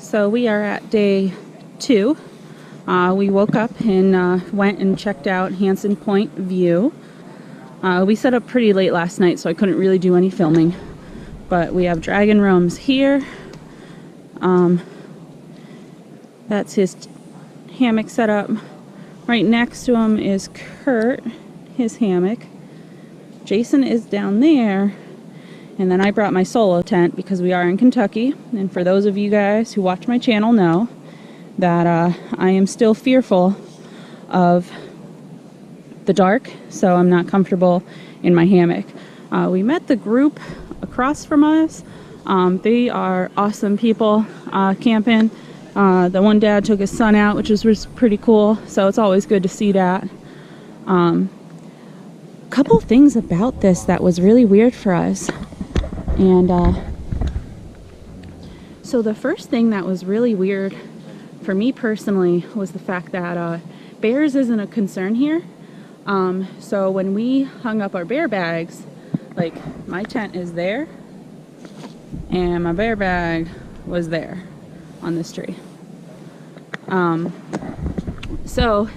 So we are at day 2. We woke up and went and checked out Hansen Point View. We set up pretty late last night, so I couldn't really do any filming. But we have dragon rooms here. That's his hammock setup. Right next to him is Kurt, his hammock. Jason is down there. And then I brought my solo tent because we are in Kentucky. And for those of you guys who watch my channel know that I am still fearful of the dark, so I'm not comfortable in my hammock. We met the group across from us. They are awesome people camping. The one dad took his son out, which was pretty cool, so it's always good to see that. Couple things about this that was really weird for us. And so the first thing that was really weird for me personally was the fact that bears isn't a concern here. So when we hung up our bear bags, like my tent is there and my bear bag was there on this tree. So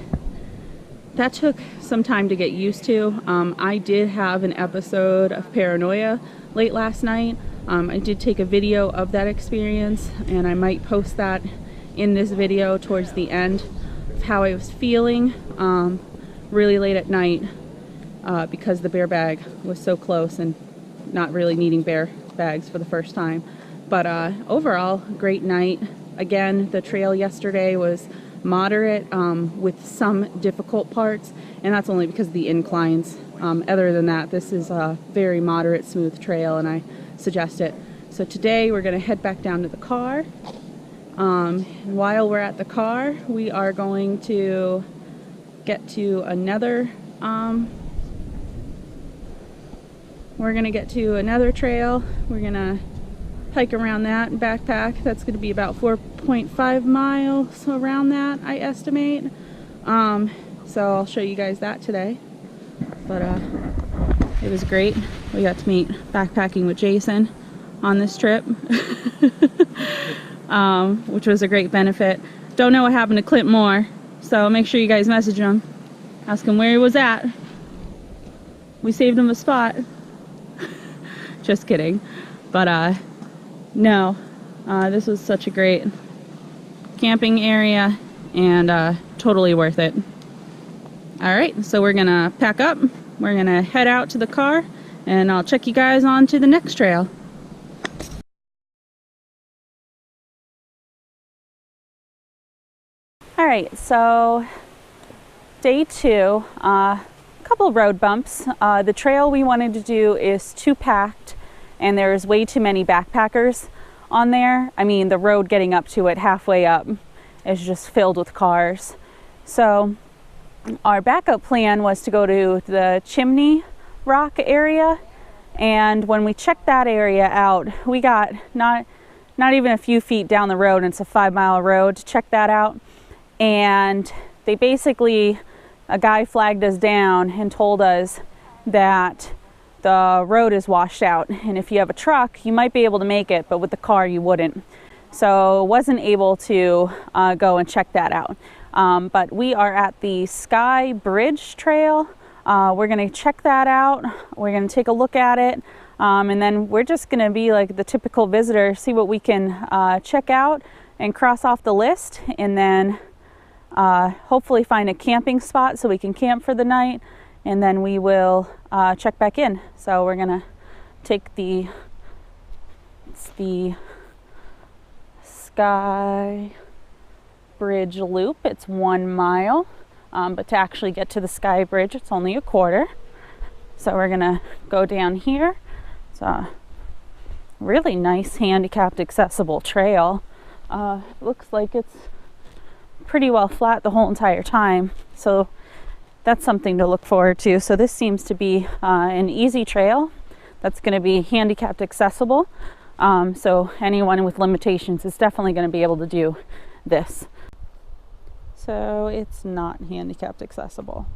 that took some time to get used to. I did have an episode of paranoia late last night. I did take a video of that experience, and I might post that in this video towards the end of how I was feeling really late at night because the bear bag was so close and not really needing bear bags for the first time. But overall, great night. Again, the trail yesterday was moderate with some difficult parts, and that's only because of the inclines. Other than that, this is a very moderate, smooth trail, and I suggest it. So today we're going to head back down to the car. While we're at the car, we are going to get to another trail. We're going to hike around that and backpack. That's going to be about 4.5 miles around that, I estimate. So I'll show you guys that today. But it was great. We got to meet backpacking with Jason on this trip, which was a great benefit. Don't know what happened to Clint Moore, so make sure you guys message him. Ask him where he was at. We saved him a spot. Just kidding. But no, this was such a great camping area and totally worth it. Alright, so we're gonna pack up, we're gonna head out to the car, and I'll check you guys on to the next trail. Alright, so day 2, a couple of road bumps. The trail we wanted to do is too packed, and there's way too many backpackers on there. I mean, the road getting up to it halfway up is just filled with cars. So our backup plan was to go to the Chimney Rock area, and when we checked that area out, we got not even a few feet down the road, and it's a 5-mile road to check that out, and they basically, a guy flagged us down and told us that the road is washed out, and if you have a truck you might be able to make it, but with the car you wouldn't. So wasn't able to go and check that out. But we are at the Sky Bridge Trail. We're going to check that out. We're going to take a look at it. And then we're just going to be like the typical visitor, see what we can check out and cross off the list. And then hopefully find a camping spot so we can camp for the night. And then we will check back in. So we're going to take the Sky Bridge loop. It's 1 mile, but to actually get to the Sky Bridge it's only a quarter. So we're gonna go down here. It's a really nice handicapped accessible trail. Looks like it's pretty well flat the whole entire time, so that's something to look forward to. So this seems to be an easy trail that's going to be handicapped accessible, so anyone with limitations is definitely going to be able to do this. So it's not handicapped accessible.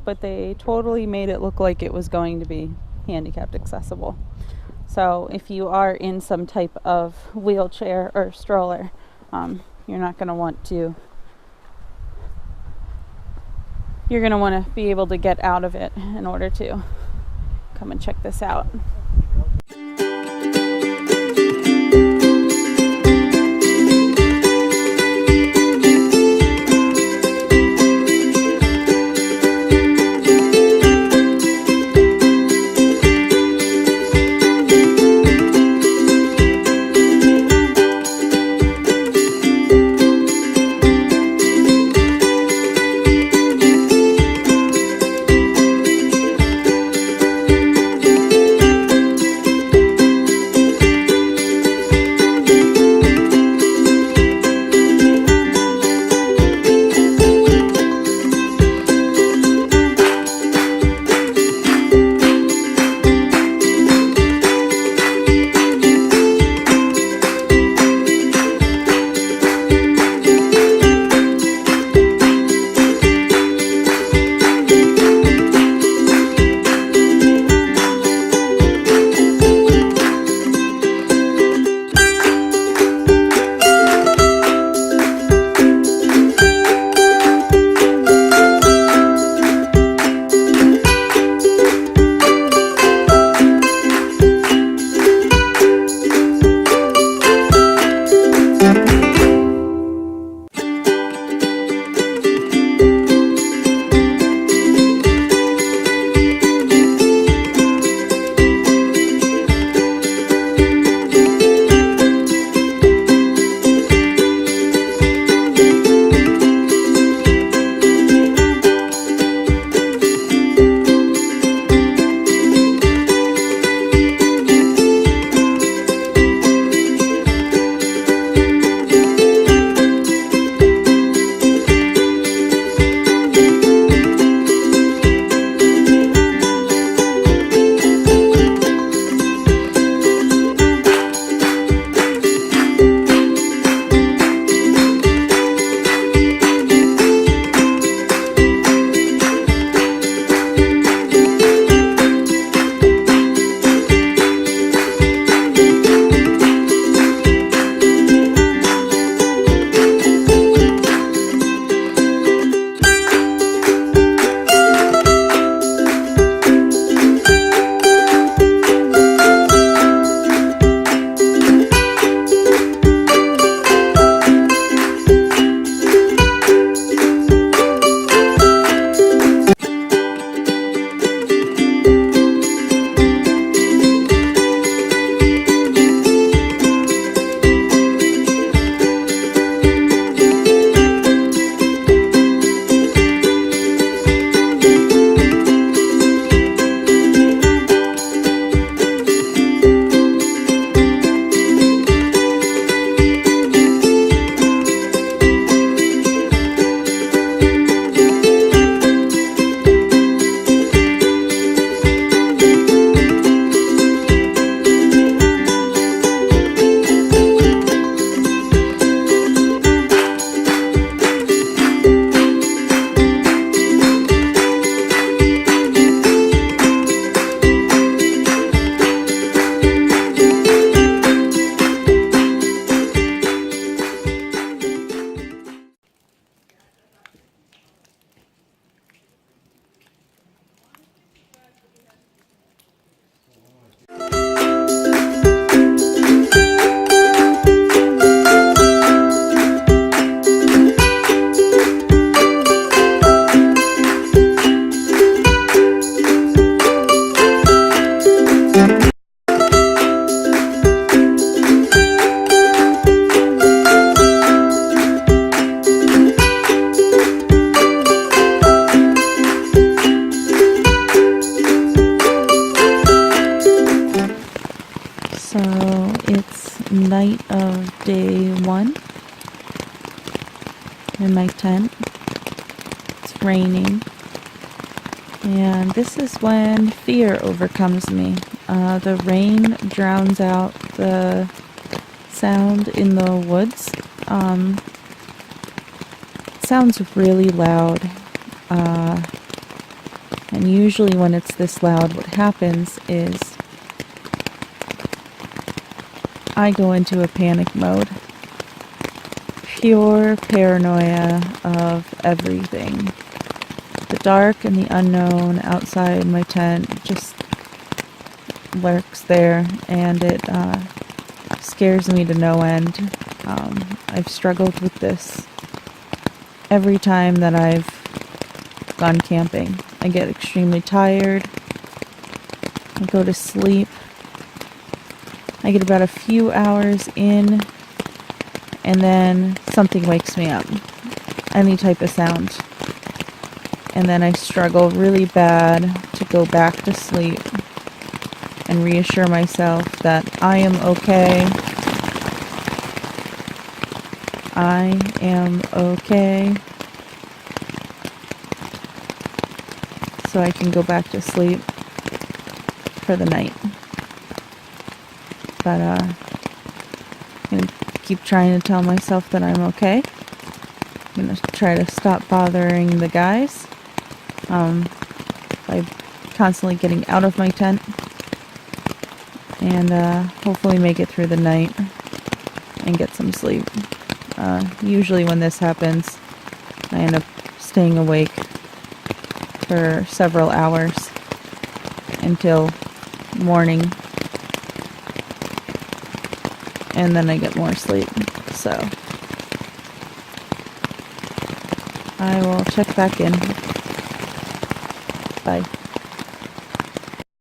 But they totally made it look like it was going to be handicapped accessible. So if you are in some type of wheelchair or stroller, you're not going to want to, you're going to want to be able to get out of it in order to come and check this out. night of day 1 in my tent. It's raining, and this is when fear overcomes me. The rain drowns out the sound in the woods. It sounds really loud, and usually when it's this loud, what happens is I go into a panic mode. Pure paranoia of everything. The dark and the unknown outside my tent just lurks there, and it scares me to no end. I've struggled with this every time that I've gone camping. I get extremely tired. I go to sleep. I get about a few hours in, and then something wakes me up. Any type of sound. And then I struggle really bad to go back to sleep and reassure myself that I am okay. I am okay. So I can go back to sleep for the night. But I'm gonna keep trying to tell myself that I'm okay. I'm gonna try to stop bothering the guys by constantly getting out of my tent, and hopefully make it through the night and get some sleep. Usually when this happens, I end up staying awake for several hours until morning, and then I get more sleep. So I will check back in. Bye.